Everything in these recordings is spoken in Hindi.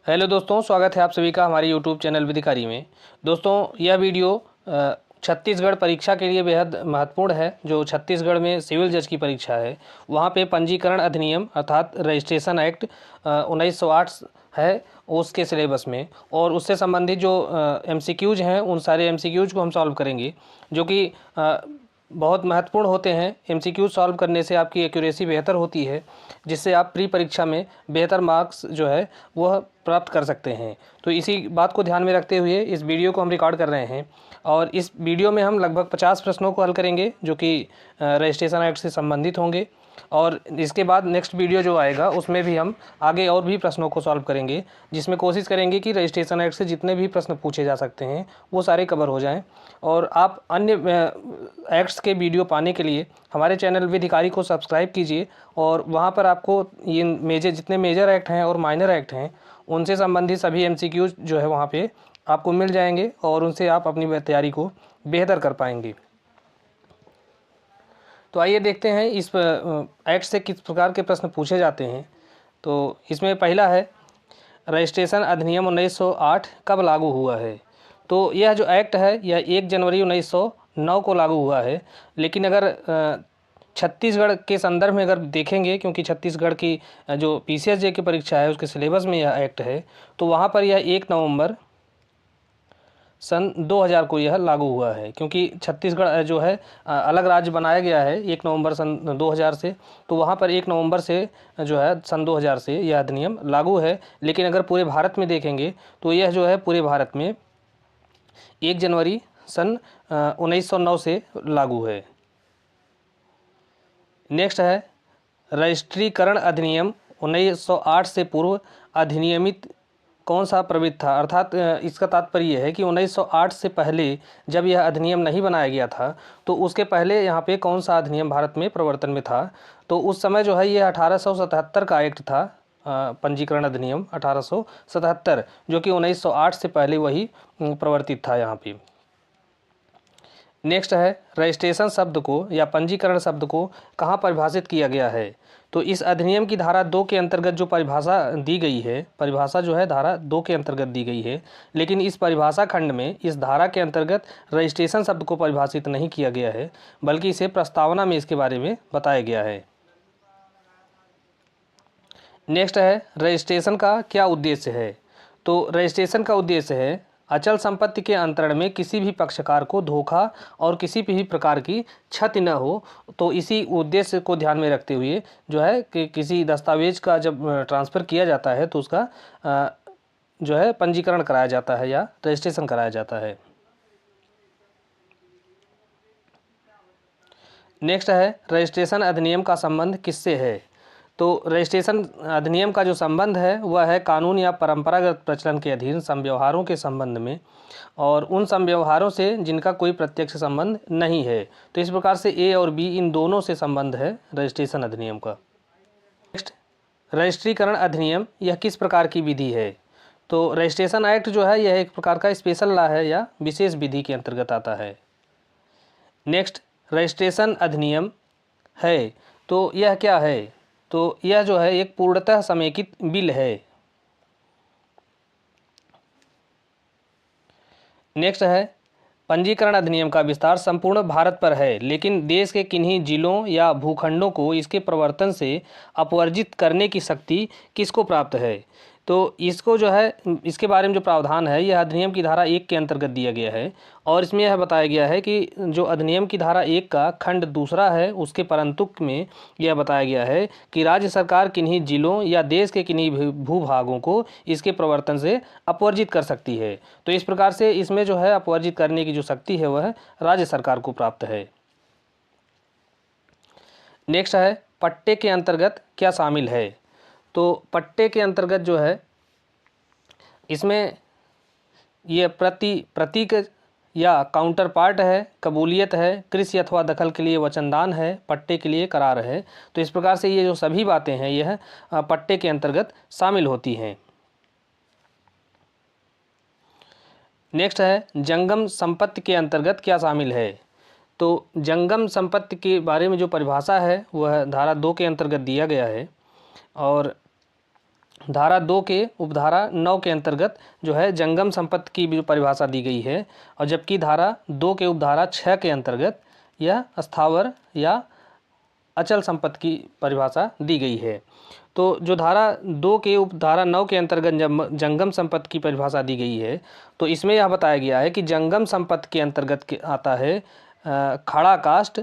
हेलो दोस्तों, स्वागत है आप सभी का हमारे यूट्यूब चैनल विधिकारी में। दोस्तों, यह वीडियो छत्तीसगढ़ परीक्षा के लिए बेहद महत्वपूर्ण है। जो छत्तीसगढ़ में सिविल जज की परीक्षा है, वहाँ पे पंजीकरण अधिनियम अर्थात रजिस्ट्रेशन एक्ट 1908 है उसके सिलेबस में, और उससे संबंधित जो MCQs हैं उन सारे MCQs को हम सॉल्व करेंगे, जो कि बहुत महत्वपूर्ण होते हैं। MCQ सॉल्व करने से आपकी एक्यूरेसी बेहतर होती है, जिससे आप प्री परीक्षा में बेहतर मार्क्स जो है वह प्राप्त कर सकते हैं। तो इसी बात को ध्यान में रखते हुए इस वीडियो को हम रिकॉर्ड कर रहे हैं, और इस वीडियो में हम लगभग 50 प्रश्नों को हल करेंगे, जो कि रजिस्ट्रेशन एक्ट से संबंधित होंगे। और इसके बाद नेक्स्ट वीडियो जो आएगा उसमें भी हम आगे और भी प्रश्नों को सॉल्व करेंगे, जिसमें कोशिश करेंगे कि रजिस्ट्रेशन एक्ट से जितने भी प्रश्न पूछे जा सकते हैं वो सारे कवर हो जाएं। और आप अन्य एक्ट्स के वीडियो पाने के लिए हमारे चैनल विधिकारी को सब्सक्राइब कीजिए, और वहाँ पर आपको ये जितने मेजर एक्ट हैं और माइनर एक्ट हैं उनसे संबंधित सभी MCQs जो है वहाँ पे आपको मिल जाएंगे, और उनसे आप अपनी तैयारी को बेहतर कर पाएंगे। तो आइए देखते हैं इस एक्ट से किस प्रकार के प्रश्न पूछे जाते हैं। तो इसमें पहला है, रजिस्ट्रेशन अधिनियम 1908 कब लागू हुआ है। तो यह जो एक्ट है यह 1 जनवरी 1909 को लागू हुआ है। लेकिन अगर छत्तीसगढ़ के संदर्भ में अगर देखेंगे, क्योंकि छत्तीसगढ़ की जो PCSJ की परीक्षा है उसके सिलेबस में यह एक्ट है, तो वहाँ पर यह 1 नवंबर सन 2000 को यह लागू हुआ है। क्योंकि छत्तीसगढ़ जो है अलग राज्य बनाया गया है 1 नवंबर सन 2000 से, तो वहाँ पर 1 नवंबर से जो है सन 2000 से यह अधिनियम लागू है। लेकिन अगर पूरे भारत में देखेंगे तो यह जो है पूरे भारत में 1 जनवरी सन 1909 से लागू है। नेक्स्ट है, रजिस्ट्रीकरण अधिनियम 1908 से पूर्व अधिनियमित कौन सा प्रविध था। अर्थात इसका तात्पर्य है कि 1908 से पहले जब यह अधिनियम नहीं बनाया गया था, तो उसके पहले यहाँ पे कौन सा अधिनियम भारत में प्रवर्तन में था। तो उस समय जो है ये 1877 का एक्ट था, पंजीकरण अधिनियम 1877, जो कि 1908 से पहले वही प्रवर्तित था यहाँ पे। नेक्स्ट है, रजिस्ट्रेशन शब्द को या पंजीकरण शब्द को कहाँ परिभाषित किया गया है। तो इस अधिनियम की धारा 2 के अंतर्गत जो परिभाषा दी गई है, परिभाषा जो है धारा 2 के अंतर्गत दी गई है, लेकिन इस परिभाषा खंड में इस धारा के अंतर्गत रजिस्ट्रेशन शब्द को परिभाषित नहीं किया गया है, बल्कि इसे प्रस्तावना में इसके बारे में बताया गया है। नेक्स्ट है, रजिस्ट्रेशन का क्या उद्देश्य है। तो रजिस्ट्रेशन का उद्देश्य है अचल संपत्ति के अंतरण में किसी भी पक्षकार को धोखा और किसी भी प्रकार की क्षति न हो। तो इसी उद्देश्य को ध्यान में रखते हुए जो है कि किसी दस्तावेज का जब ट्रांसफ़र किया जाता है तो उसका जो है पंजीकरण कराया जाता है या रजिस्ट्रेशन कराया जाता है। नेक्स्ट है, रजिस्ट्रेशन अधिनियम का संबंध किससे है। तो रजिस्ट्रेशन अधिनियम का जो संबंध है वह है कानून या परंपरागत प्रचलन के अधीन समव्यवहारों के संबंध में, और उन समव्यवहारों से जिनका कोई प्रत्यक्ष संबंध नहीं है। तो इस प्रकार से A और B इन दोनों से संबंध है रजिस्ट्रेशन अधिनियम का। नेक्स्ट, रजिस्ट्रीकरण अधिनियम यह किस प्रकार की विधि है। तो रजिस्ट्रेशन एक्ट जो है यह एक प्रकार का स्पेशल लॉ है या विशेष विधि के अंतर्गत आता है। नेक्स्ट, रजिस्ट्रेशन अधिनियम है तो यह क्या है। तो यह जो है एक पूर्णतः समेकित बिल है। नेक्स्ट है, पंजीकरण अधिनियम का विस्तार संपूर्ण भारत पर है, लेकिन देश के किन्हीं जिलों या भूखंडों को इसके प्रवर्तन से अपवर्जित करने की शक्ति किसको प्राप्त है। तो इसको जो है इसके बारे में जो प्रावधान है यह अधिनियम की धारा 1 के अंतर्गत दिया गया है, और इसमें यह बताया गया है कि जो अधिनियम की धारा 1 का खंड 2 है उसके परंतुक में यह बताया गया है कि राज्य सरकार किन्हीं जिलों या देश के किन्हीं भूभागों को इसके प्रवर्तन से अपवर्जित कर सकती है। तो इस प्रकार से इसमें जो है अपवर्जित करने की जो शक्ति है वह राज्य सरकार को प्राप्त है। नेक्स्ट है, पट्टे के अंतर्गत क्या शामिल है। तो पट्टे के अंतर्गत जो है इसमें यह प्रतीक या काउंटर पार्ट है, कबूलियत है, कृषि अथवा दखल के लिए वचनदान है, पट्टे के लिए करार है। तो इस प्रकार से ये जो सभी बातें हैं यह पट्टे के अंतर्गत शामिल होती हैं। नेक्स्ट है, जंगम संपत्ति के अंतर्गत क्या शामिल है। तो जंगम संपत्ति के बारे में जो परिभाषा है वह धारा 2 के अंतर्गत दिया गया है, और धारा 2 के उपधारा 9 के अंतर्गत जो है जंगम संपत्ति की भी परिभाषा दी गई है, और जबकि धारा 2 के उपधारा 6 के अंतर्गत यह स्थावर या अचल संपत्ति की परिभाषा दी गई है। तो जो धारा 2 के उपधारा 9 के अंतर्गत जब जंगम संपत्ति की परिभाषा दी गई है, तो इसमें यह बताया गया है कि जंगम संपत्ति के अंतर्गत आता है खड़ा काष्ठ,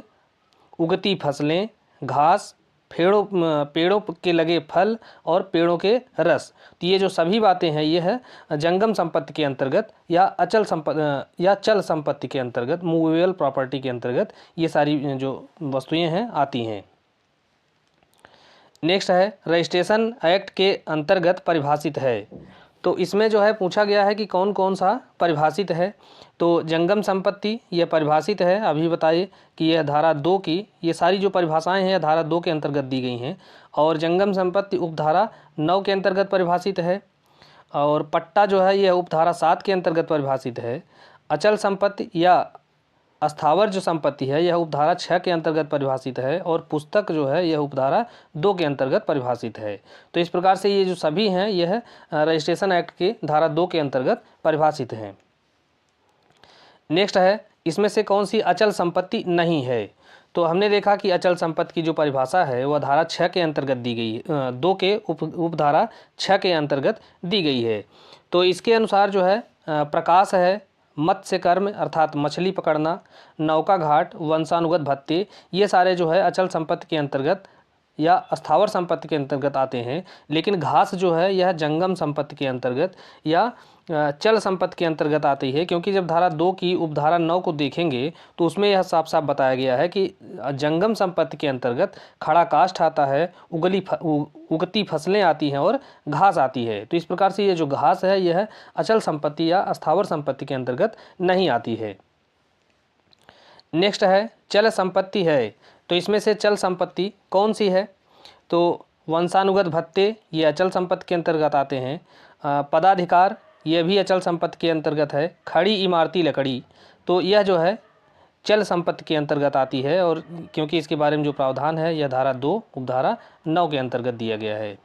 उगती फसलें, घास, पेड़ों के लगे फल और पेड़ों के रस। तो ये जो सभी बातें हैं ये है जंगम संपत्ति के अंतर्गत या चल संपत्ति के अंतर्गत, मूवेबल प्रॉपर्टी के अंतर्गत ये सारी जो वस्तुएं हैं आती हैं। नेक्स्ट है रजिस्ट्रेशन एक्ट के अंतर्गत परिभाषित है। तो इसमें जो है पूछा गया है कि कौन कौन सा परिभाषित है। तो जंगम संपत्ति यह परिभाषित है, अभी बताइए कि यह धारा 2 की ये सारी जो परिभाषाएं हैं धारा 2 के अंतर्गत दी गई हैं, और जंगम संपत्ति उपधारा 9 के अंतर्गत परिभाषित है, और पट्टा जो है यह उपधारा 7 के अंतर्गत परिभाषित है। अचल संपत्ति या अस्थावर जो संपत्ति है यह उपधारा 6 के अंतर्गत परिभाषित है, और पुस्तक जो है यह उपधारा 2 के अंतर्गत परिभाषित है। तो इस प्रकार से ये जो सभी हैं यह रजिस्ट्रेशन एक्ट के धारा 2 के अंतर्गत परिभाषित हैं। नेक्स्ट है इसमें से कौन सी अचल संपत्ति नहीं है। तो हमने देखा कि अचल संपत्ति की जो परिभाषा है वह धारा 6 के अंतर्गत दी गई है, 2 के उपधारा 6 के अंतर्गत दी गई है। तो इसके अनुसार जो है प्रकाश है, मत्स्य कर्म अर्थात मछली पकड़ना, नौका घाट, वंशानुगत भत्ते, ये सारे जो है अचल संपत्ति के अंतर्गत या स्थावर संपत्ति के अंतर्गत आते हैं। लेकिन घास जो है यह जंगम संपत्ति के अंतर्गत या चल संपत्ति के अंतर्गत आती है, क्योंकि जब धारा 2 की उपधारा 9 को देखेंगे तो उसमें यह साफ साफ बताया गया है कि जंगम संपत्ति के अंतर्गत खड़ा काष्ठ आता है, उगती फसलें आती हैं और घास आती है। तो इस प्रकार से ये जो घास है यह अचल संपत्ति या स्थावर संपत्ति के अंतर्गत नहीं आती है। नेक्स्ट है चल संपत्ति है। तो इसमें से चल संपत्ति कौन सी है। तो वंशानुगत भत्ते ये अचल संपत्ति के अंतर्गत आते हैं। पदाधिकार यह भी अचल संपत्ति के अंतर्गत है। खड़ी इमारती लकड़ी तो यह जो है चल संपत्ति के अंतर्गत आती है, और क्योंकि इसके बारे में जो प्रावधान है यह धारा 2 उपधारा 9 के अंतर्गत दिया गया है।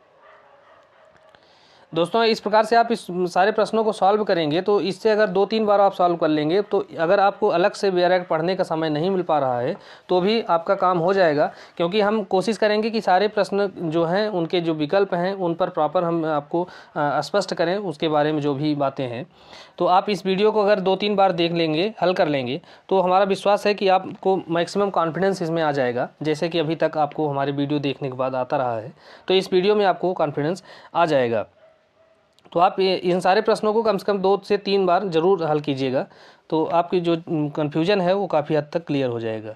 दोस्तों इस प्रकार से आप इस सारे प्रश्नों को सॉल्व करेंगे तो इससे अगर 2-3 बार आप सॉल्व कर लेंगे तो अगर आपको अलग से डायरेक्ट पढ़ने का समय नहीं मिल पा रहा है तो भी आपका काम हो जाएगा, क्योंकि हम कोशिश करेंगे कि सारे प्रश्न जो हैं उनके जो विकल्प हैं उन पर प्रॉपर हम आपको स्पष्ट करें, उसके बारे में जो भी बातें हैं। तो आप इस वीडियो को अगर 2-3 बार देख लेंगे, हल कर लेंगे, तो हमारा विश्वास है कि आपको मैक्सिमम कॉन्फिडेंस इसमें आ जाएगा, जैसे कि अभी तक आपको हमारे वीडियो देखने के बाद आता रहा है। तो इस वीडियो में आपको कॉन्फिडेंस आ जाएगा। तो आप इन सारे प्रश्नों को कम से कम 2 से 3 बार ज़रूर हल कीजिएगा, तो आपकी जो कन्फ्यूजन है वो काफ़ी हद तक क्लियर हो जाएगा।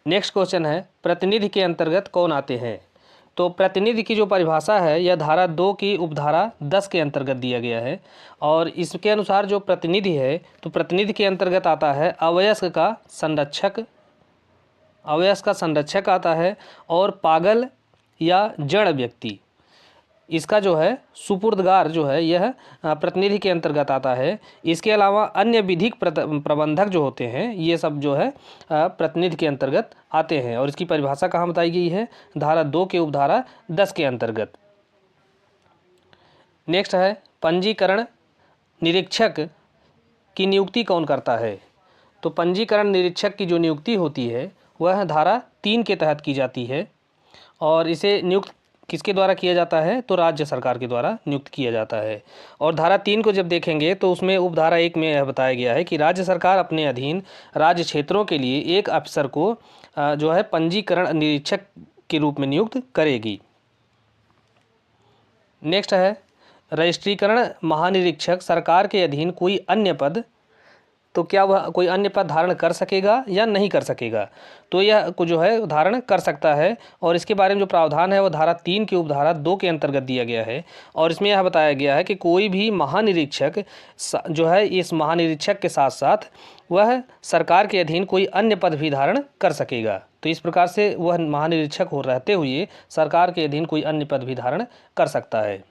नेक्स्ट क्वेश्चन है प्रतिनिधि के अंतर्गत कौन आते हैं। तो प्रतिनिधि की जो परिभाषा है यह धारा 2 की उपधारा 10 के अंतर्गत दिया गया है, और इसके अनुसार जो प्रतिनिधि है तो प्रतिनिधि के अंतर्गत आता है अवयस्क का संरक्षक आता है, और पागल या जड़ व्यक्ति इसका जो है सुपुर्दगार जो है यह प्रतिनिधि के अंतर्गत आता है। इसके अलावा अन्य विधिक प्रबंधक जो होते हैं ये सब जो है प्रतिनिधि के अंतर्गत आते हैं, और इसकी परिभाषा कहाँ बताई गई है, धारा 2 के उपधारा 10 के अंतर्गत। नेक्स्ट है पंजीकरण निरीक्षक की नियुक्ति कौन करता है। तो पंजीकरण निरीक्षक की जो नियुक्ति होती है वह धारा 3 के तहत की जाती है, और इसे नियुक्त किसके द्वारा किया जाता है, तो राज्य सरकार के द्वारा नियुक्त किया जाता है। और धारा 3 को जब देखेंगे तो उसमें उपधारा 1 में यह बताया गया है कि राज्य सरकार अपने अधीन राज्य क्षेत्रों के लिए एक अफसर को जो है पंजीकरण निरीक्षक के रूप में नियुक्त करेगी। नेक्स्ट है रजिस्ट्रीकरण महानिरीक्षक सरकार के अधीन कोई अन्य पद, तो क्या वह कोई अन्य पद धारण कर सकेगा या नहीं कर सकेगा। तो यह को जो है धारण कर सकता है, और इसके बारे में जो प्रावधान है वो धारा 3 की उपधारा 2 के अंतर्गत दिया गया है, और इसमें यह बताया गया है कि कोई भी महानिरीक्षक जो है इस महानिरीक्षक के साथ साथ वह सरकार के अधीन कोई अन्य पद भी धारण कर सकेगा। तो इस प्रकार से वह महानिरीक्षक हो रहते हुए सरकार के अधीन कोई अन्य पद भी धारण कर सकता है।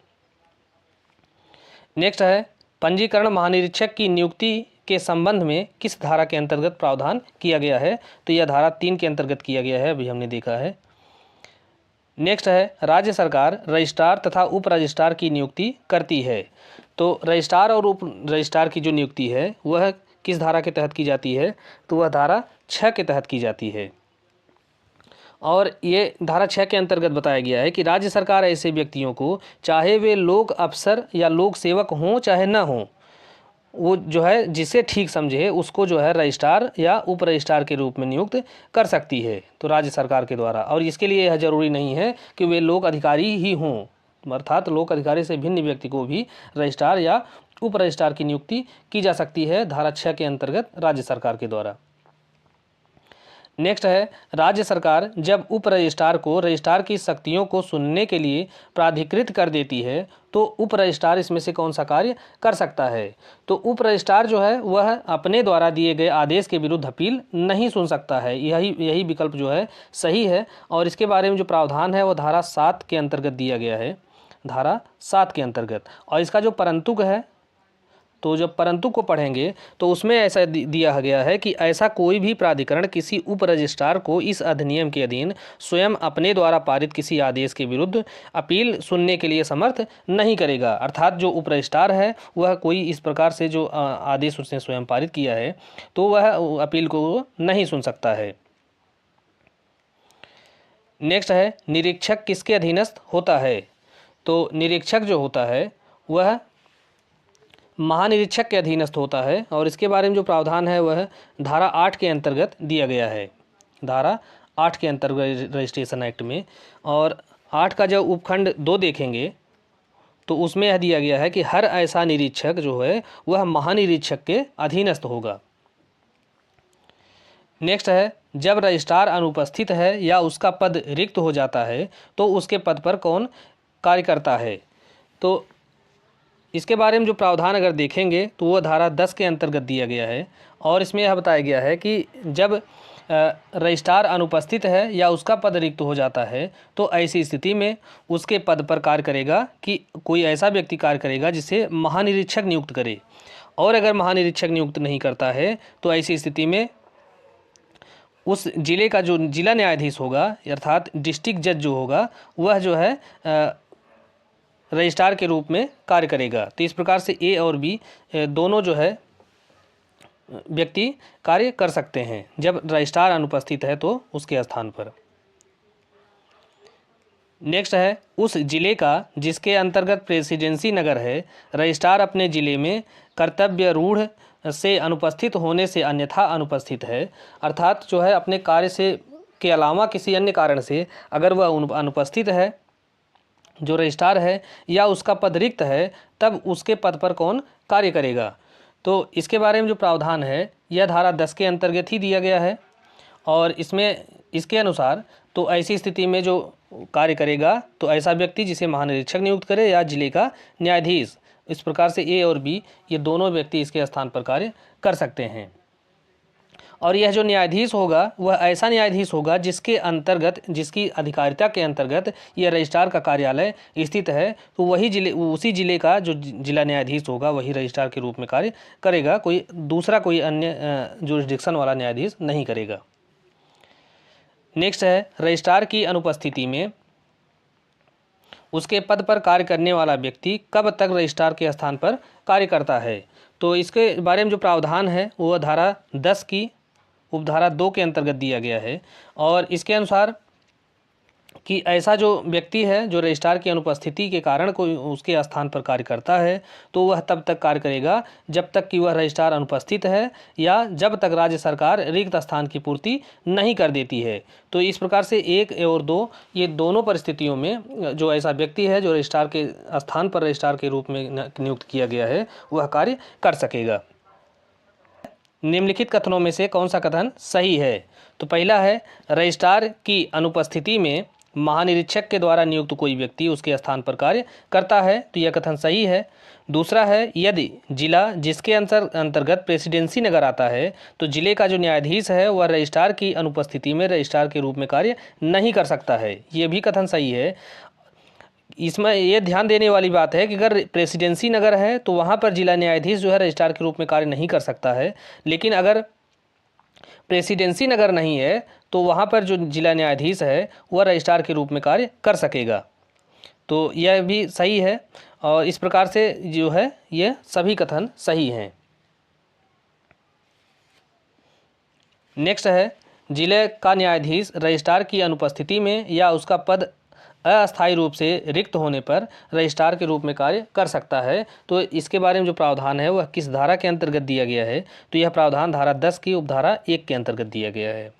नेक्स्ट है पंजीकरण महानिरीक्षक की नियुक्ति के संबंध में किस धारा के अंतर्गत प्रावधान किया गया है। तो यह धारा 3 के अंतर्गत किया गया है, अभी हमने देखा है। नेक्स्ट है राज्य सरकार रजिस्ट्रार तथा उप रजिस्ट्रार की नियुक्ति करती है। तो रजिस्ट्रार और उप रजिस्ट्रार की जो नियुक्ति है वह किस धारा के तहत की जाती है, तो वह धारा 6 के तहत की जाती है। और ये धारा 6 के अंतर्गत बताया गया है कि राज्य सरकार ऐसे व्यक्तियों को, चाहे वे लोक अफसर या लोक सेवक हों चाहे न हों, वो जो है जिसे ठीक समझे उसको जो है रजिस्ट्रार या उप रजिस्ट्रार के रूप में नियुक्त कर सकती है, तो राज्य सरकार के द्वारा। और इसके लिए यह जरूरी नहीं है कि वे लोक अधिकारी ही हों, अर्थात लोक अधिकारी से भिन्न व्यक्ति को भी रजिस्ट्रार या उप रजिस्ट्रार की नियुक्ति की जा सकती है धारा 6 के अंतर्गत राज्य सरकार के द्वारा। नेक्स्ट है राज्य सरकार जब उप रजिस्ट्रार को रजिस्ट्रार की शक्तियों को सुनने के लिए प्राधिकृत कर देती है तो उप रजिस्ट्रार इसमें से कौन सा कार्य कर सकता है, तो उप रजिस्ट्रार जो है वह अपने द्वारा दिए गए आदेश के विरुद्ध अपील नहीं सुन सकता है। यही विकल्प जो है सही है। और इसके बारे में जो प्रावधान है वो धारा 7 के अंतर्गत दिया गया है, धारा 7 के अंतर्गत। और इसका जो परंतुक है, तो जब परंतु को पढ़ेंगे तो उसमें ऐसा दिया गया है कि ऐसा कोई भी प्राधिकरण किसी उप रजिस्ट्रार को इस अधिनियम के अधीन स्वयं अपने द्वारा पारित किसी आदेश के विरुद्ध अपील सुनने के लिए समर्थ नहीं करेगा। अर्थात जो उप रजिस्ट्रार है वह कोई इस प्रकार से जो आदेश उसने स्वयं पारित किया है तो वह अपील को नहीं सुन सकता है। नेक्स्ट है निरीक्षक किसके अधीनस्थ होता है, तो निरीक्षक जो होता है वह महानिरीक्षक के अधीनस्थ होता है। और इसके बारे में जो प्रावधान है वह धारा 8 के अंतर्गत दिया गया है, धारा 8 के अंतर्गत रजिस्ट्रेशन एक्ट में। और 8 का जब उपखंड 2 देखेंगे तो उसमें यह दिया गया है कि हर ऐसा निरीक्षक जो है वह महानिरीक्षक के अधीनस्थ होगा। नेक्स्ट है जब रजिस्ट्रार अनुपस्थित है या उसका पद रिक्त हो जाता है तो उसके पद पर कौन कार्य करता है, तो इसके बारे में जो प्रावधान अगर देखेंगे तो वह धारा 10 के अंतर्गत दिया गया है। और इसमें यह बताया गया है कि जब रजिस्ट्रार अनुपस्थित है या उसका पद रिक्त हो जाता है तो ऐसी स्थिति में उसके पद पर कार्य करेगा कि कोई ऐसा व्यक्ति कार्य करेगा जिसे महानिरीक्षक नियुक्त करे। और अगर महानिरीक्षक नियुक्त नहीं करता है तो ऐसी स्थिति में उस जिले का जो जिला न्यायाधीश होगा अर्थात डिस्ट्रिक्ट जज जो होगा वह जो है रजिस्ट्रार के रूप में कार्य करेगा। तो इस प्रकार से ए और बी दोनों जो है व्यक्ति कार्य कर सकते हैं जब रजिस्ट्रार अनुपस्थित है तो उसके स्थान पर। नेक्स्ट है उस जिले का जिसके अंतर्गत प्रेसिडेंसी नगर है रजिस्ट्रार अपने जिले में कर्तव्य रूढ़ से अनुपस्थित होने से अन्यथा अनुपस्थित है, अर्थात जो है अपने कार्य से के अलावा किसी अन्य कारण से अगर वह अनुपस्थित है जो रजिस्ट्रार है या उसका पद रिक्त है तब उसके पद पर कौन कार्य करेगा। तो इसके बारे में जो प्रावधान है यह धारा 10 के अंतर्गत ही दिया गया है। और इसमें इसके अनुसार तो ऐसी स्थिति में जो कार्य करेगा तो ऐसा व्यक्ति जिसे महानिरीक्षक नियुक्त करे या जिले का न्यायाधीश, इस प्रकार से ए और बी ये दोनों व्यक्ति इसके स्थान पर कार्य कर सकते हैं। और यह जो न्यायाधीश होगा वह ऐसा न्यायाधीश होगा जिसके अंतर्गत जिसकी अधिकारिता के अंतर्गत यह रजिस्ट्रार का कार्यालय स्थित है, तो वही उसी जिले का जो जिला न्यायाधीश होगा वही रजिस्ट्रार के रूप में कार्य करेगा, कोई अन्य जुरिस्डिक्शन वाला न्यायाधीश नहीं करेगा। नेक्स्ट है रजिस्ट्रार की अनुपस्थिति में उसके पद पर कार्य करने वाला व्यक्ति कब तक रजिस्ट्रार के स्थान पर कार्य करता है, तो इसके बारे में जो प्रावधान है वह धारा 10 की उपधारा 2 के अंतर्गत दिया गया है। और इसके अनुसार कि ऐसा जो व्यक्ति है जो रजिस्ट्रार की अनुपस्थिति के कारण कोई उसके स्थान पर कार्य करता है तो वह तब तक कार्य करेगा जब तक कि वह रजिस्ट्रार अनुपस्थित है या जब तक राज्य सरकार रिक्त स्थान की पूर्ति नहीं कर देती है। तो इस प्रकार से 1 और 2 ये दोनों परिस्थितियों में जो ऐसा व्यक्ति है जो रजिस्ट्रार के स्थान पर रजिस्ट्रार के रूप में नियुक्त किया गया है वह कार्य कर सकेगा। निम्नलिखित कथनों में से कौन सा कथन सही है, तो पहला है रजिस्ट्रार की अनुपस्थिति में महानिरीक्षक के द्वारा नियुक्त कोई व्यक्ति उसके स्थान पर कार्य करता है, तो यह कथन सही है। दूसरा है यदि जिला जिसके अंतर्गत प्रेसिडेंसी नगर आता है तो जिले का जो न्यायाधीश है वह रजिस्ट्रार की अनुपस्थिति में रजिस्ट्रार के रूप में कार्य नहीं कर सकता है, ये भी कथन सही है। इसमें यह ध्यान देने वाली बात है कि अगर प्रेसिडेंसी नगर है तो वहाँ पर जिला न्यायाधीश जो है रजिस्ट्रार के रूप में कार्य नहीं कर सकता है, लेकिन अगर प्रेसिडेंसी नगर नहीं है तो वहाँ पर जो जिला न्यायाधीश है वह रजिस्ट्रार के रूप में कार्य कर सकेगा। तो यह भी सही है और इस प्रकार से जो है ये सभी कथन सही हैं। नेक्स्ट है, जिले का न्यायाधीश रजिस्ट्रार की अनुपस्थिति में या उसका पद अस्थायी रूप से रिक्त होने पर रजिस्ट्रार के रूप में कार्य कर सकता है। तो इसके बारे में जो प्रावधान है वह किस धारा के अंतर्गत दिया गया है, तो यह प्रावधान धारा 10 की उपधारा 1 के अंतर्गत दिया गया है।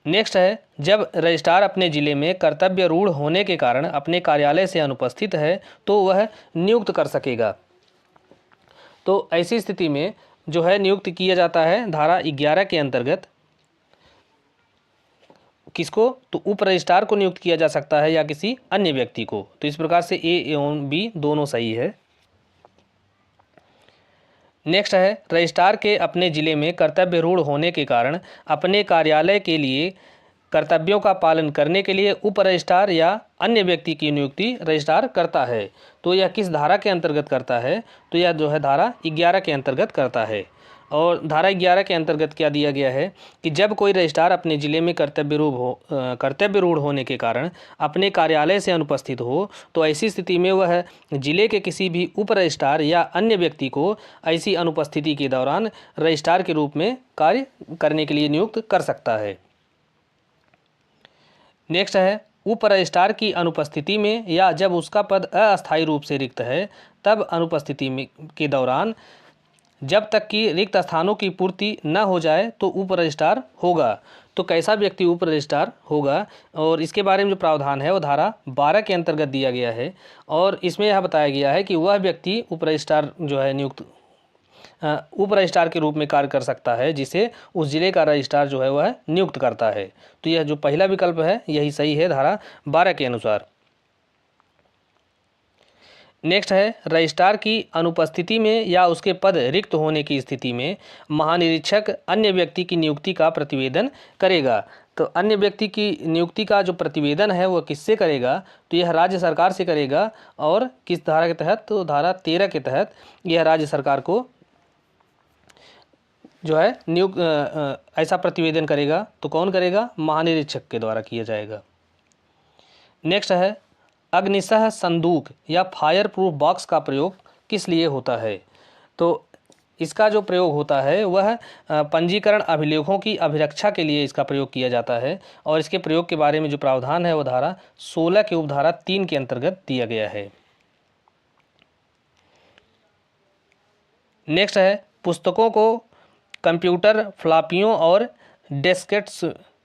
नेक्स्ट है, जब रजिस्ट्रार अपने जिले में कर्तव्य रूढ़ होने के कारण अपने कार्यालय से अनुपस्थित है तो वह नियुक्त कर सकेगा। तो ऐसी स्थिति में जो है नियुक्त किया जाता है धारा 11 के अंतर्गत। किसको? तो उप रजिस्ट्रार को नियुक्त किया जा सकता है या किसी अन्य व्यक्ति को। तो इस प्रकार से ए एवं बी दोनों सही है। नेक्स्ट है, रजिस्ट्रार के अपने जिले में कर्तव्य रूढ़ होने के कारण अपने कार्यालय के लिए कर्तव्यों का पालन करने के लिए उप रजिस्ट्रार या अन्य व्यक्ति की नियुक्ति रजिस्ट्रार करता है। तो यह किस धारा के अंतर्गत करता है, तो यह जो है धारा 11 के अंतर्गत करता है। और धारा 11 के अंतर्गत क्या दिया गया है कि जब कोई रजिस्ट्रार अपने जिले में कर्तव्य रूढ़ होने के कारण अपने कार्यालय से अनुपस्थित हो तो ऐसी स्थिति में वह जिले के किसी भी उप रजिस्ट्रार या अन्य व्यक्ति को ऐसी अनुपस्थिति के दौरान रजिस्ट्रार के रूप में कार्य करने के लिए नियुक्त कर सकता है। नेक्स्ट है, उप रजिस्ट्रार की अनुपस्थिति में या जब उसका पद अस्थायी रूप से रिक्त है तब अनुपस्थिति में के दौरान जब तक कि रिक्त स्थानों की पूर्ति न हो जाए तो उप रजिस्ट्रार होगा। तो कैसा व्यक्ति उप रजिस्ट्रार होगा, और इसके बारे में जो प्रावधान है वो धारा 12 के अंतर्गत दिया गया है। और इसमें यह बताया गया है कि वह व्यक्ति उप रजिस्ट्रार जो है नियुक्त उप रजिस्ट्रार के रूप में कार्य कर सकता है जिसे उस जिले का रजिस्ट्रार जो है वह नियुक्त करता है। तो यह जो पहला विकल्प है यही सही है धारा 12 के अनुसार। नेक्स्ट है, रजिस्ट्रार की अनुपस्थिति में या उसके पद रिक्त होने की स्थिति में महानिरीक्षक अन्य व्यक्ति की नियुक्ति का प्रतिवेदन करेगा। तो अन्य व्यक्ति की नियुक्ति का जो प्रतिवेदन है वह किससे करेगा, तो यह राज्य सरकार से करेगा। और किस धारा के तहत, तो धारा 13 के तहत यह राज्य सरकार को जो है नियुक्त ऐसा प्रतिवेदन करेगा। तो कौन करेगा? महानिरीक्षक के द्वारा किया जाएगा। नेक्स्ट है, अग्निशह संदूक या फायर प्रूफ बॉक्स का प्रयोग किस लिए होता है? तो इसका जो प्रयोग होता है वह पंजीकरण अभिलेखों की अभिरक्षा के लिए इसका प्रयोग किया जाता है। और इसके प्रयोग के बारे में जो प्रावधान है वो धारा 16 के उपधारा 3 के अंतर्गत दिया गया है। नेक्स्ट है, पुस्तकों को कंप्यूटर फ्लॉपियों और डिस्केट्स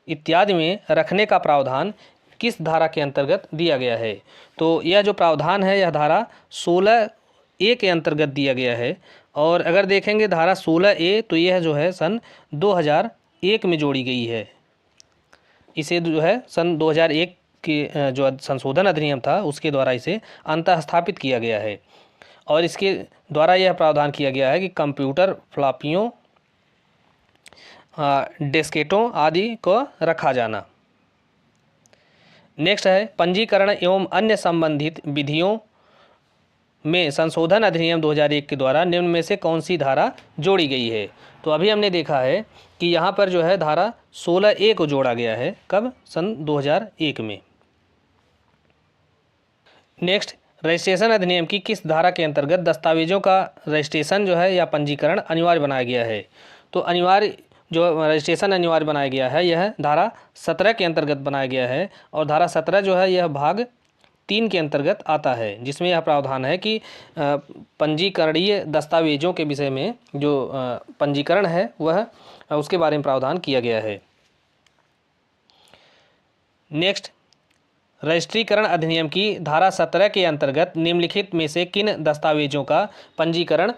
इत्यादि में रखने का प्रावधान किस धारा के अंतर्गत दिया गया है? तो यह जो प्रावधान है यह धारा 16A के अंतर्गत दिया गया है। और अगर देखेंगे धारा 16A तो यह जो है सन 2001 में जोड़ी गई है। इसे जो है सन 2001 के जो संशोधन अधिनियम था उसके द्वारा इसे अंतः स्थापित किया गया है। और इसके द्वारा यह प्रावधान किया गया है कि कंप्यूटर फ्लॉपियों डिस्केटों आदि को रखा जाना। नेक्स्ट है, पंजीकरण एवं अन्य संबंधित विधियों में संशोधन अधिनियम 2001 के द्वारा निम्न में से कौन सी धारा जोड़ी गई है? तो अभी हमने देखा है कि यहाँ पर जो है धारा 16A को जोड़ा गया है। कब? सन 2001 में। नेक्स्ट, रजिस्ट्रेशन अधिनियम की किस धारा के अंतर्गत दस्तावेजों का रजिस्ट्रेशन जो है या पंजीकरण अनिवार्य बनाया गया है? तो अनिवार्य जो रजिस्ट्रेशन अनिवार्य बनाया गया है यह धारा 17 के अंतर्गत बनाया गया है। और धारा 17 जो है यह भाग 3 के अंतर्गत आता है जिसमें यह प्रावधान है कि पंजीकरणीय दस्तावेजों के विषय में जो पंजीकरण है वह उसके बारे में प्रावधान किया गया है। नेक्स्ट, रजिस्ट्रीकरण अधिनियम की धारा 17 के अंतर्गत निम्नलिखित में से किन दस्तावेजों का पंजीकरण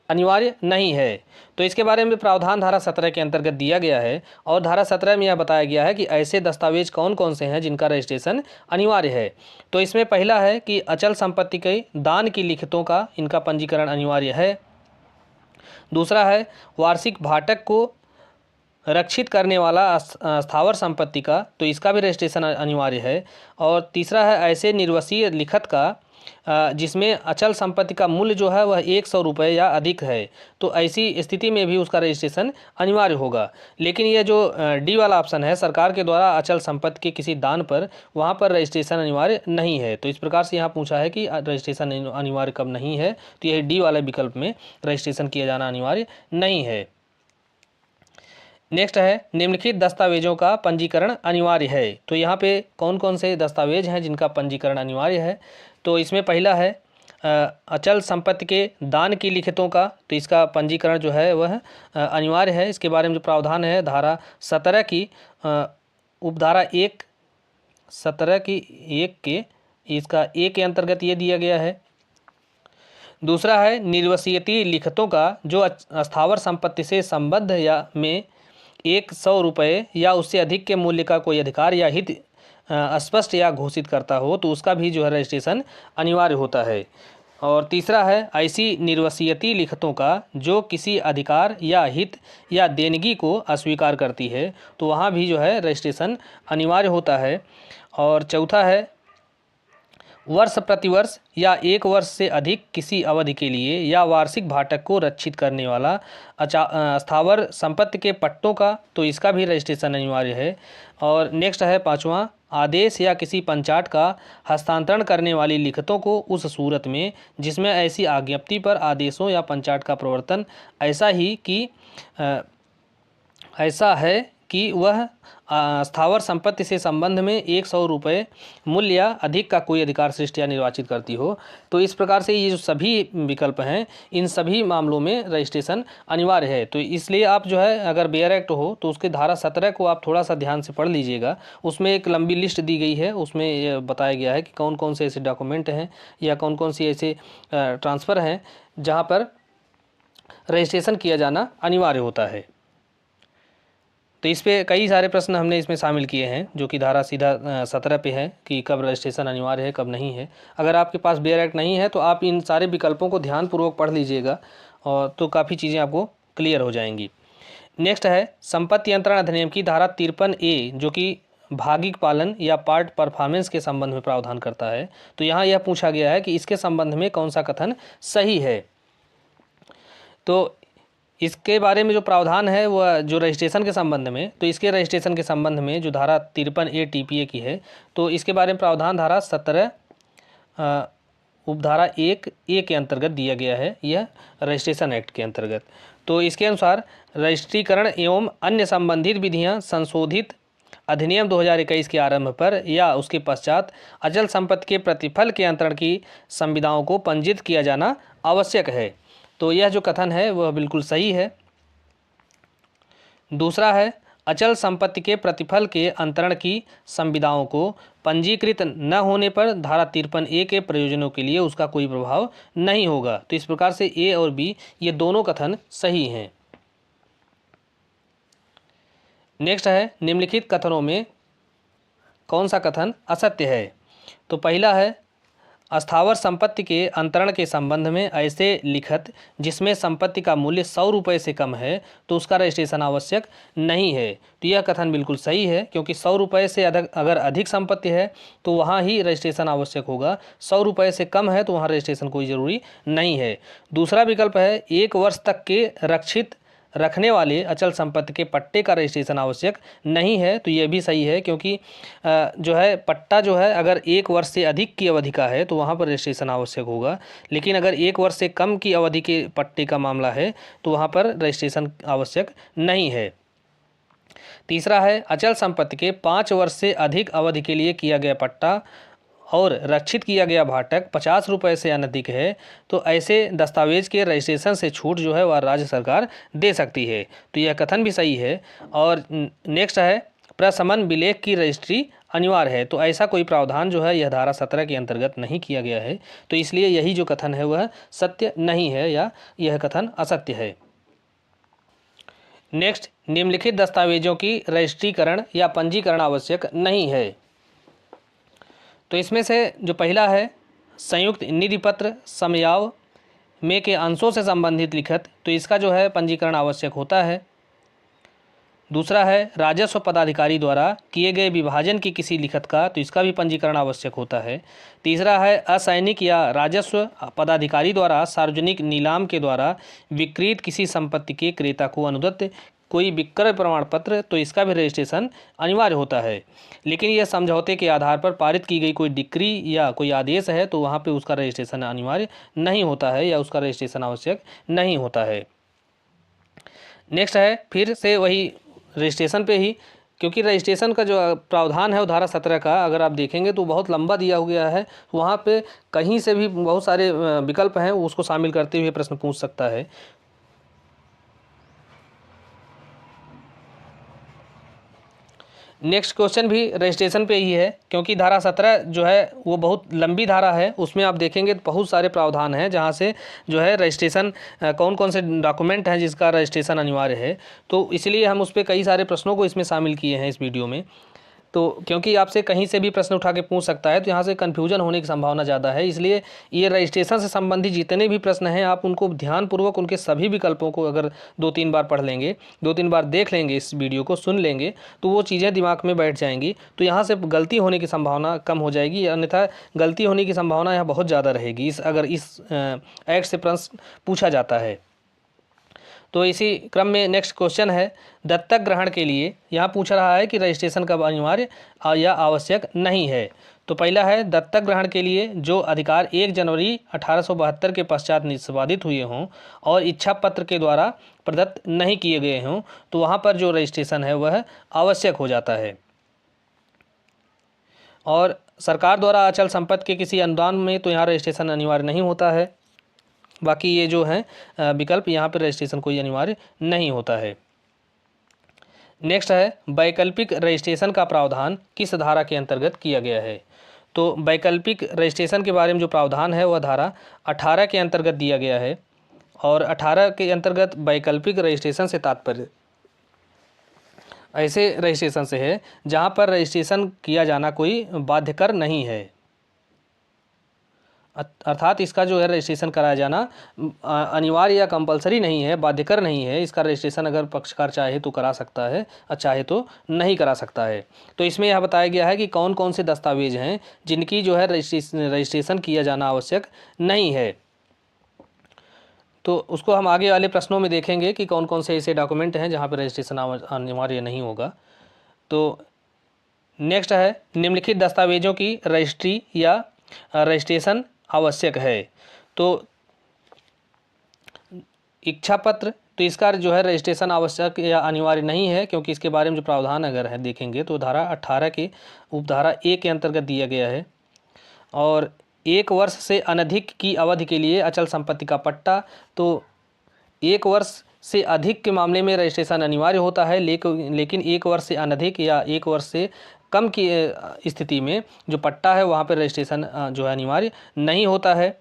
अनिवार्य नहीं है? तो इसके बारे में प्रावधान धारा 17 के अंतर्गत दिया गया है। और धारा 17 में यह बताया गया है कि ऐसे दस्तावेज कौन कौन से हैं जिनका रजिस्ट्रेशन अनिवार्य है। तो इसमें पहला है कि अचल संपत्ति के दान की लिखितों का इनका पंजीकरण अनिवार्य है। दूसरा है वार्षिक भाटक को रक्षित करने वाला स्थावर संपत्ति का, तो इसका भी रजिस्ट्रेशन अनिवार्य है। और तीसरा है ऐसे निर्वसीय लिखत का जिसमें अचल संपत्ति का मूल्य जो है वह 100 रुपये या अधिक है, तो ऐसी स्थिति में भी उसका रजिस्ट्रेशन अनिवार्य होगा। लेकिन ये जो डी वाला ऑप्शन है, सरकार के द्वारा अचल संपत्ति के किसी दान पर, वहाँ पर रजिस्ट्रेशन अनिवार्य नहीं है। तो इस प्रकार से यहाँ पूछा है कि रजिस्ट्रेशन अनिवार्य कब नहीं है, तो यह डी वाले विकल्प में रजिस्ट्रेशन किया जाना अनिवार्य नहीं है। नेक्स्ट है, निम्नलिखित दस्तावेजों का पंजीकरण अनिवार्य है। तो यहाँ पे कौन कौन से दस्तावेज हैं जिनका पंजीकरण अनिवार्य है? तो इसमें पहला है अचल संपत्ति के दान की लिखितों का, तो इसका पंजीकरण जो है वह अनिवार्य है। इसके बारे में जो प्रावधान है धारा 17 की उपधारा 1 17 की 1 के इसका ए के अंतर्गत ये दिया गया है। दूसरा है निर्वसीयती लिखितों का जो स्थावर संपत्ति से संबद्ध या में 100 रुपये या उससे अधिक के मूल्य का कोई अधिकार या हित स्पष्ट या घोषित करता हो, तो उसका भी जो है रजिस्ट्रेशन अनिवार्य होता है। और तीसरा है ऐसी निर्वसीयती लिखितों का जो किसी अधिकार या हित या देनगी को अस्वीकार करती है, तो वहाँ भी जो है रजिस्ट्रेशन अनिवार्य होता है। और चौथा है वर्ष प्रतिवर्ष या 1 वर्ष से अधिक किसी अवधि के लिए या वार्षिक भाटक को रक्षित करने वाला स्थावर संपत्ति के पट्टों का, तो इसका भी रजिस्ट्रेशन अनिवार्य है। और नेक्स्ट है पांचवा, आदेश या किसी पंचाट का हस्तांतरण करने वाली लिखितों को उस सूरत में जिसमें ऐसी आज्ञप्ति पर आदेशों या पंचाट का प्रवर्तन ऐसा है कि वह स्थावर संपत्ति से संबंध में 100 रुपये मूल्य या अधिक का कोई अधिकार सृष्टि या निर्वाचित करती हो। तो इस प्रकार से ये जो सभी विकल्प हैं, इन सभी मामलों में रजिस्ट्रेशन अनिवार्य है। तो इसलिए आप जो है अगर बेयर एक्ट हो तो उसके धारा 17 को आप थोड़ा सा ध्यान से पढ़ लीजिएगा। उसमें एक लंबी लिस्ट दी गई है, उसमें ये बताया गया है कि कौन कौन से ऐसे डॉक्यूमेंट हैं या कौन कौन से ऐसे ट्रांसफ़र हैं जहाँ पर रजिस्ट्रेशन किया जाना अनिवार्य होता है। तो इस पे कई सारे प्रश्न हमने इसमें शामिल किए हैं, जो कि धारा सीधा 17 पे है कि कब रजिस्ट्रेशन अनिवार्य है कब नहीं है। अगर आपके पास बेयर एक्ट नहीं है तो आप इन सारे विकल्पों को ध्यानपूर्वक पढ़ लीजिएगा और तो काफ़ी चीज़ें आपको क्लियर हो जाएंगी। नेक्स्ट है संपत्ति नियंत्रण अधिनियम की धारा 53A, जो कि भागिक पालन या पार्ट परफॉर्मेंस के संबंध में प्रावधान करता है। तो यहाँ यह पूछा गया है कि इसके संबंध में कौन सा कथन सही है। तो इसके बारे में जो प्रावधान है वह जो रजिस्ट्रेशन के संबंध में, तो इसके रजिस्ट्रेशन के संबंध में जो धारा 53A TPA की है, तो इसके बारे में प्रावधान धारा 17 उपधारा 1A के अंतर्गत दिया गया है, यह रजिस्ट्रेशन एक्ट के अंतर्गत। तो इसके अनुसार रजिस्ट्रीकरण एवं अन्य संबंधित विधियां संशोधित अधिनियम 2021 के आरंभ पर या उसके पश्चात अचल संपत्ति के प्रतिफल के अंतरण की संविधाओं को पंजीकृत किया जाना आवश्यक है। तो यह जो कथन है वह बिल्कुल सही है। दूसरा है अचल संपत्ति के प्रतिफल के अंतरण की संविदाओं को पंजीकृत न होने पर धारा 53A के प्रयोजनों के लिए उसका कोई प्रभाव नहीं होगा। तो इस प्रकार से ए और बी ये दोनों कथन सही हैं। नेक्स्ट है निम्नलिखित कथनों में कौन सा कथन असत्य है। तो पहला है अस्थावर संपत्ति के अंतरण के संबंध में ऐसे लिखत जिसमें संपत्ति का मूल्य 100 रुपये से कम है तो उसका रजिस्ट्रेशन आवश्यक नहीं है। तो यह कथन बिल्कुल सही है, क्योंकि 100 रुपये से अगर अधिक संपत्ति है तो वहाँ ही रजिस्ट्रेशन आवश्यक होगा। 100 रुपये से कम है तो वहाँ रजिस्ट्रेशन कोई ज़रूरी नहीं है। दूसरा विकल्प है 1 वर्ष तक के रक्षित रखने वाले अचल संपत्ति के पट्टे का रजिस्ट्रेशन आवश्यक नहीं है। तो यह भी सही है, क्योंकि जो है पट्टा जो है अगर 1 वर्ष से अधिक की अवधि का है तो वहाँ पर रजिस्ट्रेशन आवश्यक होगा, लेकिन अगर 1 वर्ष से कम की अवधि के पट्टे का मामला है तो वहाँ पर रजिस्ट्रेशन आवश्यक नहीं है। तीसरा है अचल संपत्ति के 5 वर्ष से अधिक अवधि के लिए किया गया पट्टा और रक्षित किया गया भाटक 50 रुपये से अधिक है तो ऐसे दस्तावेज के रजिस्ट्रेशन से छूट जो है वह राज्य सरकार दे सकती है। तो यह कथन भी सही है। और नेक्स्ट है प्रशमन विलेख की रजिस्ट्री अनिवार्य है। तो ऐसा कोई प्रावधान जो है यह धारा 17 के अंतर्गत नहीं किया गया है, तो इसलिए यही जो कथन है वह सत्य नहीं है या यह कथन असत्य है। नेक्स्ट निम्नलिखित दस्तावेजों की रजिस्ट्रीकरण या पंजीकरण आवश्यक नहीं है। तो इसमें से जो पहला है संयुक्त निधि पत्र समयाव में के अंशों से संबंधित लिखत, तो इसका जो है पंजीकरण आवश्यक होता है। दूसरा है राजस्व पदाधिकारी द्वारा किए गए विभाजन की किसी लिखत का, तो इसका भी पंजीकरण आवश्यक होता है। तीसरा है असैनिक या राजस्व पदाधिकारी द्वारा सार्वजनिक नीलाम के द्वारा विक्रीत किसी संपत्ति के क्रेता को अनुदत्त कोई विक्रय प्रमाण पत्र, तो इसका भी रजिस्ट्रेशन अनिवार्य होता है। लेकिन यह समझौते के आधार पर पारित की गई कोई डिक्री या कोई आदेश है तो वहाँ पे उसका रजिस्ट्रेशन अनिवार्य नहीं होता है या उसका रजिस्ट्रेशन आवश्यक नहीं होता है। नेक्स्ट है फिर से वही रजिस्ट्रेशन पे ही, क्योंकि रजिस्ट्रेशन का जो प्रावधान है वो धारा 17 का अगर आप देखेंगे तो बहुत लंबा दिया हो गया है। वहाँ पे कहीं से भी बहुत सारे विकल्प हैं, उसको शामिल करते हुए प्रश्न पूछ सकता है। नेक्स्ट क्वेश्चन भी रजिस्ट्रेशन पे ही है, क्योंकि धारा 17 जो है वो बहुत लंबी धारा है। उसमें आप देखेंगे तो बहुत सारे प्रावधान हैं जहाँ से जो है रजिस्ट्रेशन कौन कौन से डॉक्यूमेंट हैं जिसका रजिस्ट्रेशन अनिवार्य है, तो इसलिए हम उस पर कई सारे प्रश्नों को इसमें शामिल किए हैं इस वीडियो में। तो क्योंकि आपसे कहीं से भी प्रश्न उठा के पूछ सकता है तो यहाँ से कन्फ्यूजन होने की संभावना ज़्यादा है, इसलिए ये रजिस्ट्रेशन से संबंधित जितने भी प्रश्न हैं आप उनको ध्यानपूर्वक उनके सभी विकल्पों को अगर 2-3 बार पढ़ लेंगे, 2-3 बार देख लेंगे, इस वीडियो को सुन लेंगे तो वो चीज़ें दिमाग में बैठ जाएंगी, तो यहाँ से गलती होने की संभावना कम हो जाएगी। अन्यथा गलती होने की संभावना यहाँ बहुत ज़्यादा रहेगी अगर इस एक्ट से प्रश्न पूछा जाता है। तो इसी क्रम में नेक्स्ट क्वेश्चन है दत्तक ग्रहण के लिए, यहाँ पूछ रहा है कि रजिस्ट्रेशन कब अनिवार्य या आवश्यक नहीं है। तो पहला है दत्तक ग्रहण के लिए जो अधिकार 1 जनवरी 1872 के पश्चात निष्पादित हुए हों और इच्छा पत्र के द्वारा प्रदत्त नहीं किए गए हों, तो वहाँ पर जो रजिस्ट्रेशन है वह आवश्यक हो जाता है। और सरकार द्वारा अचल संपत्ति के किसी अनुदान में तो यहाँ रजिस्ट्रेशन अनिवार्य नहीं होता है। बाकी ये जो है विकल्प यहाँ पर रजिस्ट्रेशन कोई अनिवार्य नहीं होता है। नेक्स्ट है वैकल्पिक रजिस्ट्रेशन का प्रावधान किस धारा के अंतर्गत किया गया है। तो वैकल्पिक रजिस्ट्रेशन के बारे में जो प्रावधान है वह धारा 18 के अंतर्गत दिया गया है। और 18 के अंतर्गत वैकल्पिक रजिस्ट्रेशन से तात्पर्य ऐसे रजिस्ट्रेशन से है जहाँ पर रजिस्ट्रेशन किया जाना कोई बाध्यकर नहीं है, अर्थात इसका जो है रजिस्ट्रेशन कराया जाना अनिवार्य या कंपलसरी नहीं है, बाध्यकर नहीं है। इसका रजिस्ट्रेशन अगर पक्षकार चाहे तो करा सकता है और चाहे तो नहीं करा सकता है। तो इसमें यह बताया गया है कि कौन कौन से दस्तावेज हैं जिनकी जो है रजिस्ट्रेशन किया जाना आवश्यक नहीं है। तो उसको हम आगे वाले प्रश्नों में देखेंगे कि कौन कौन से ऐसे डॉक्यूमेंट हैं जहाँ पर रजिस्ट्रेशन अनिवार्य नहीं होगा। तो नेक्स्ट है निम्नलिखित दस्तावेजों की रजिस्ट्री या रजिस्ट्रेशन आवश्यक है। तो इच्छा पत्र, तो इसका जो है रजिस्ट्रेशन आवश्यक या अनिवार्य नहीं है, क्योंकि इसके बारे में जो प्रावधान अगर है देखेंगे तो धारा 18 के उपधारा 1 के अंतर्गत दिया गया है। और 1 वर्ष से अनधिक की अवधि के लिए अचल संपत्ति का पट्टा, तो 1 वर्ष से अधिक के मामले में रजिस्ट्रेशन अनिवार्य होता है, लेकिन 1 वर्ष से अनधिक या 1 वर्ष से कम की स्थिति में जो पट्टा है वहाँ पर रजिस्ट्रेशन जो है अनिवार्य नहीं होता है।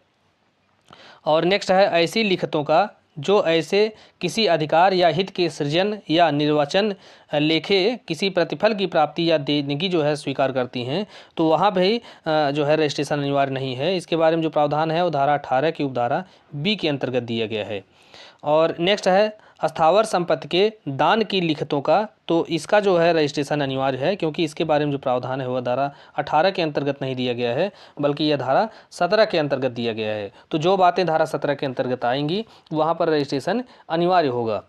और नेक्स्ट है ऐसी लिखतों का जो ऐसे किसी अधिकार या हित के सृजन या निर्वचन लेखे किसी प्रतिफल की प्राप्ति या देने जो है स्वीकार करती हैं, तो वहाँ भी जो है रजिस्ट्रेशन अनिवार्य नहीं है। इसके बारे में जो प्रावधान है वो धारा 18 की उपधारा बी के अंतर्गत दिया गया है। और नेक्स्ट है अस्थावर संपत्ति के दान की लिखतों का, तो इसका जो है रजिस्ट्रेशन अनिवार्य है, क्योंकि इसके बारे में जो प्रावधान है वह धारा 18 के अंतर्गत नहीं दिया गया है, बल्कि यह धारा 17 के अंतर्गत दिया गया है। तो जो बातें धारा 17 के अंतर्गत आएंगी वहाँ पर रजिस्ट्रेशन अनिवार्य होगा।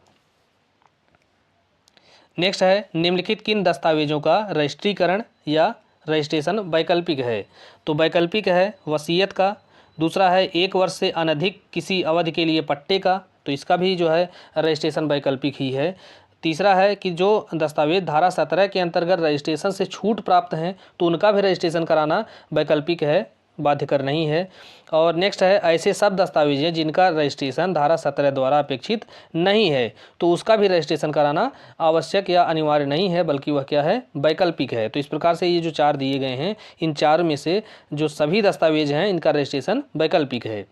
नेक्स्ट है निम्नलिखित किन दस्तावेजों का रजिस्ट्रीकरण या रजिस्ट्रेशन वैकल्पिक है। तो वैकल्पिक है वसीयत का, दूसरा है 1 वर्ष से अनधिक किसी अवधि के लिए पट्टे का, तो इसका भी जो है रजिस्ट्रेशन वैकल्पिक ही है। तीसरा है कि जो दस्तावेज धारा 17 के अंतर्गत रजिस्ट्रेशन से छूट प्राप्त हैं तो उनका भी रजिस्ट्रेशन कराना वैकल्पिक है, बाध्यकर नहीं है। और नेक्स्ट है ऐसे सब दस्तावेज हैं जिनका रजिस्ट्रेशन धारा 17 द्वारा अपेक्षित नहीं है, तो उसका भी रजिस्ट्रेशन कराना आवश्यक या अनिवार्य नहीं है, बल्कि वह क्या है वैकल्पिक है। तो इस प्रकार से ये जो 4 दिए गए हैं, इन 4 में से जो सभी दस्तावेज हैं इनका रजिस्ट्रेशन वैकल्पिक है।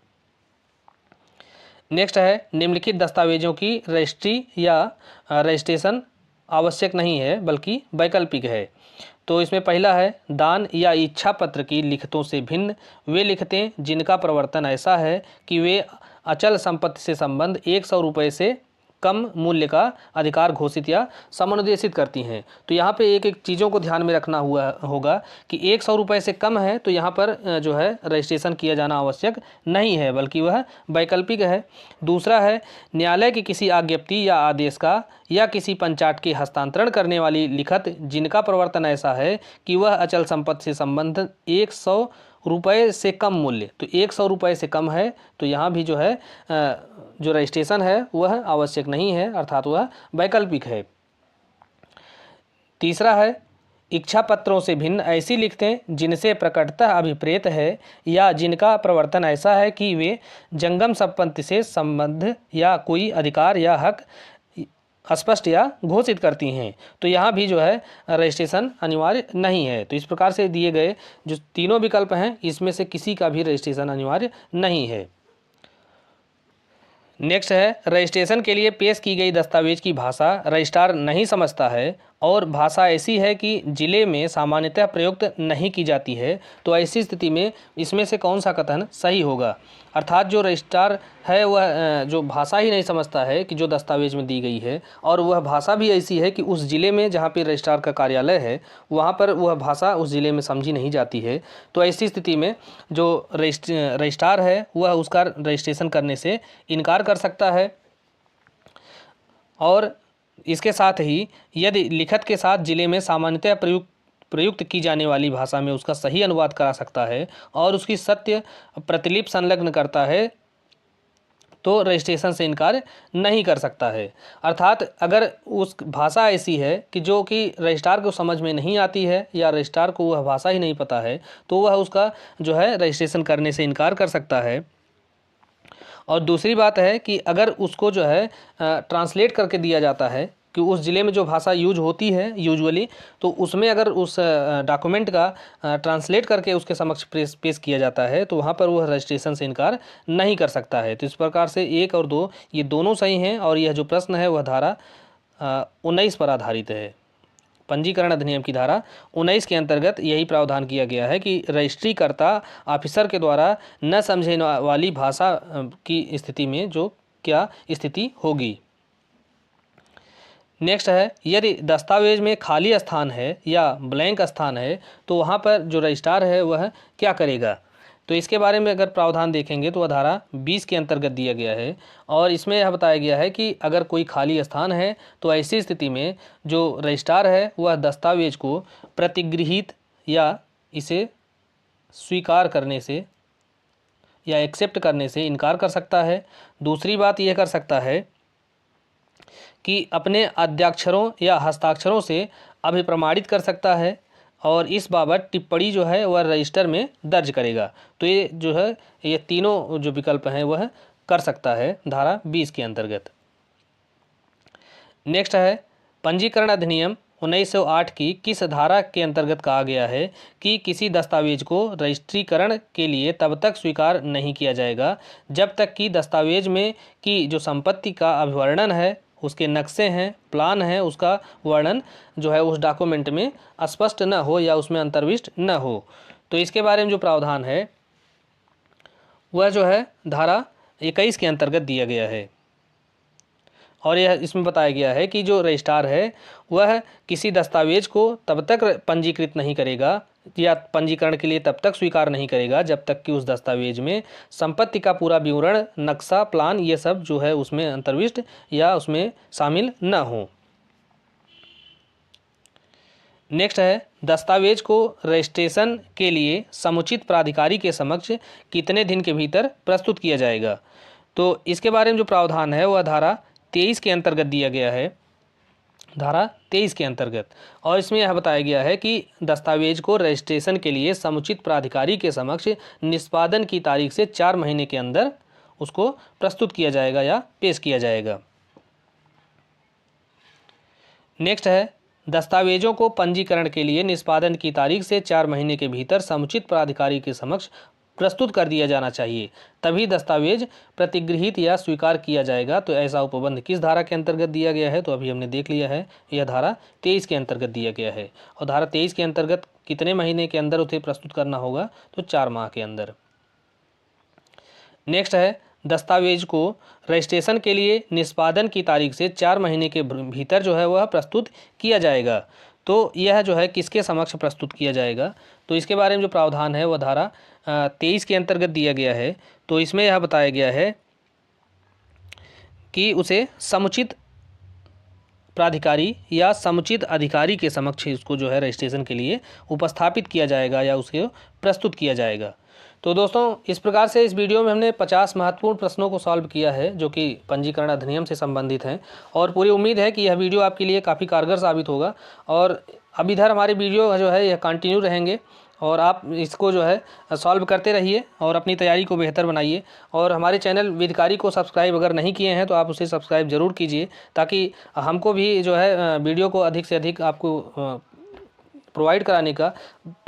नेक्स्ट है निम्नलिखित दस्तावेजों की रजिस्ट्री या रजिस्ट्रेशन आवश्यक नहीं है बल्कि वैकल्पिक है। तो इसमें पहला है दान या इच्छा पत्र की लिखतों से भिन्न वे लिखतें जिनका प्रवर्तन ऐसा है कि वे अचल संपत्ति से संबंध 100 रुपये से कम मूल्य का अधिकार घोषित या समनुदेशित करती हैं। तो यहाँ पे एक एक चीज़ों को ध्यान में रखना होगा कि 100 रुपये से कम है तो यहाँ पर जो है रजिस्ट्रेशन किया जाना आवश्यक नहीं है, बल्कि वह वैकल्पिक है। दूसरा है, न्यायालय की किसी आज्ञप्ति या आदेश का या किसी पंचाट के हस्तांतरण करने वाली लिखत जिनका प्रवर्तन ऐसा है कि वह अचल संपत्ति से संबंधित 100 रुपये से कम मूल्य, तो 100 रुपये से कम है तो यहाँ भी जो है जो रजिस्ट्रेशन है वह आवश्यक नहीं है, अर्थात वह वैकल्पिक है। तीसरा है, इच्छा पत्रों से भिन्न ऐसी लिखतें जिनसे प्रकटतः अभिप्रेत है या जिनका प्रवर्तन ऐसा है कि वे जंगम संपत्ति से संबंध या कोई अधिकार या हक स्पष्ट या घोषित करती हैं, तो यहाँ भी जो है रजिस्ट्रेशन अनिवार्य नहीं है। तो इस प्रकार से दिए गए जो तीनों विकल्प हैं इसमें से किसी का भी रजिस्ट्रेशन अनिवार्य नहीं है। नेक्स्ट है, रजिस्ट्रेशन के लिए पेश की गई दस्तावेज की भाषा रजिस्ट्रार नहीं समझता है और भाषा ऐसी है कि जिले में सामान्यतः प्रयुक्त नहीं की जाती है, तो ऐसी स्थिति में इसमें से कौन सा कथन सही होगा? अर्थात जो रजिस्ट्रार है वह जो भाषा ही नहीं समझता है कि जो दस्तावेज में दी गई है, और वह भाषा भी ऐसी है कि उस ज़िले में जहाँ पे रजिस्ट्रार का कार्यालय है वहाँ पर वह भाषा उस ज़िले में समझी नहीं जाती है, तो ऐसी स्थिति में जो रजिस्ट्रार है वह उसका रजिस्ट्रेशन करने से इनकार कर सकता है। और इसके साथ ही यदि लिखत के साथ जिले में सामान्यतः प्रयुक्त की जाने वाली भाषा में उसका सही अनुवाद करा सकता है और उसकी सत्य प्रतिलिपि संलग्न करता है तो रजिस्ट्रेशन से इनकार नहीं कर सकता है। अर्थात अगर उस भाषा ऐसी है कि जो कि रजिस्ट्रार को समझ में नहीं आती है या रजिस्ट्रार को वह भाषा ही नहीं पता है, तो वह उसका जो है रजिस्ट्रेशन करने से इनकार कर सकता है। और दूसरी बात है कि अगर उसको जो है ट्रांसलेट करके दिया जाता है कि उस ज़िले में जो भाषा यूज होती है यूजुअली, तो उसमें अगर उस डॉक्यूमेंट का ट्रांसलेट करके उसके समक्ष पेश किया जाता है तो वहाँ पर वह रजिस्ट्रेशन से इनकार नहीं कर सकता है। तो इस प्रकार से 1 और 2 ये दोनों सही हैं और यह जो प्रश्न है वह धारा 19 पर आधारित है। पंजीकरण अधिनियम की धारा 19 के अंतर्गत यही प्रावधान किया गया है कि रजिस्ट्रीकर्ता ऑफिसर के द्वारा न समझे वाली भाषा की स्थिति में जो क्या स्थिति होगी। नेक्स्ट है, यदि दस्तावेज में खाली स्थान है या ब्लैंक स्थान है तो वहाँ पर जो रजिस्ट्रार है वह क्या करेगा? तो इसके बारे में अगर प्रावधान देखेंगे तो वह धारा 20 के अंतर्गत दिया गया है और इसमें यह बताया गया है कि अगर कोई खाली स्थान है तो ऐसी स्थिति में जो रजिस्ट्रार है वह दस्तावेज को प्रतिगृहीत या इसे स्वीकार करने से या एक्सेप्ट करने से इनकार कर सकता है। दूसरी बात यह कर सकता है कि अपने अध्याक्षरों या हस्ताक्षरों से अभिप्रमाणित कर सकता है और इस बाबत टिप्पणी जो है वह रजिस्टर में दर्ज करेगा। तो ये जो है ये तीनों जो विकल्प हैं वह कर सकता है धारा 20 के अंतर्गत। नेक्स्ट है, पंजीकरण अधिनियम 1908 की किस धारा के अंतर्गत कहा गया है कि किसी दस्तावेज को रजिस्ट्रीकरण के लिए तब तक स्वीकार नहीं किया जाएगा जब तक कि दस्तावेज में की जो संपत्ति का अभिवर्णन है, उसके नक्शे हैं, प्लान है, उसका वर्णन जो है उस डॉक्यूमेंट में स्पष्ट न हो या उसमें अंतर्विष्ट न हो। तो इसके बारे में जो प्रावधान है वह जो है धारा 21 के अंतर्गत दिया गया है और यह इसमें बताया गया है कि जो रजिस्ट्रार है वह किसी दस्तावेज को तब तक पंजीकृत नहीं करेगा या पंजीकरण के लिए तब तक स्वीकार नहीं करेगा जब तक कि उस दस्तावेज में संपत्ति का पूरा विवरण, नक्शा, प्लान ये सब जो है उसमें अंतर्विष्ट या उसमें शामिल न हो। नेक्स्ट है, दस्तावेज को रजिस्ट्रेशन के लिए समुचित प्राधिकारी के समक्ष कितने दिन के भीतर प्रस्तुत किया जाएगा? तो इसके बारे में जो प्रावधान है वह धारा 23 के अंतर्गत दिया गया है, धारा 23 के अंतर्गत। और इसमें यह बताया गया है कि दस्तावेज को रजिस्ट्रेशन के लिए समुचित प्राधिकारी के समक्ष निष्पादन की तारीख से 4 महीने के अंदर उसको प्रस्तुत किया जाएगा या पेश किया जाएगा। नेक्स्ट है, दस्तावेजों को पंजीकरण के लिए निष्पादन की तारीख से 4 महीने के भीतर समुचित प्राधिकारी के समक्ष प्रस्तुत कर दिया जाना चाहिए, तभी दस्तावेज प्रतिगृहीत या स्वीकार किया जाएगा। तो ऐसा उपबंध किस धारा के अंतर्गत दिया गया है? तो अभी हमने देख लिया है, यह धारा 23 के अंतर्गत दिया गया है। और धारा 23 के अंतर्गत कितने महीने के अंदर उसे प्रस्तुत करना होगा? तो 4 माह के अंदर। नेक्स्ट है, दस्तावेज को रजिस्ट्रेशन के लिए निष्पादन की तारीख से 4 महीने के भीतर जो है वह प्रस्तुत किया जाएगा। तो यह जो है किसके समक्ष प्रस्तुत किया जाएगा, तो इसके बारे में जो प्रावधान है वह धारा 23 के अंतर्गत दिया गया है। तो इसमें यह बताया गया है कि उसे समुचित प्राधिकारी या समुचित अधिकारी के समक्ष इसको जो है रजिस्ट्रेशन के लिए उपस्थापित किया जाएगा या उसके प्रस्तुत किया जाएगा। तो दोस्तों, इस प्रकार से इस वीडियो में हमने 50 महत्वपूर्ण प्रश्नों को सॉल्व किया है जो कि पंजीकरण अधिनियम से संबंधित हैं, और पूरी उम्मीद है कि यह वीडियो आपके लिए काफ़ी कारगर साबित होगा। और अब इधर हमारे वीडियो जो है यह कंटिन्यू रहेंगे और आप इसको जो है सॉल्व करते रहिए और अपनी तैयारी को बेहतर बनाइए। और हमारे चैनल विधिकारी को सब्सक्राइब अगर नहीं किए हैं तो आप उसे सब्सक्राइब ज़रूर कीजिए, ताकि हमको भी जो है वीडियो को अधिक से अधिक आपको प्रोवाइड कराने का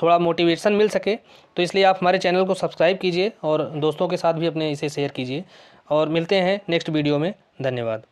थोड़ा मोटिवेशन मिल सके। तो इसलिए आप हमारे चैनल को सब्सक्राइब कीजिए और दोस्तों के साथ भी अपने इसे शेयर कीजिए। और मिलते हैं नेक्स्ट वीडियो में। धन्यवाद।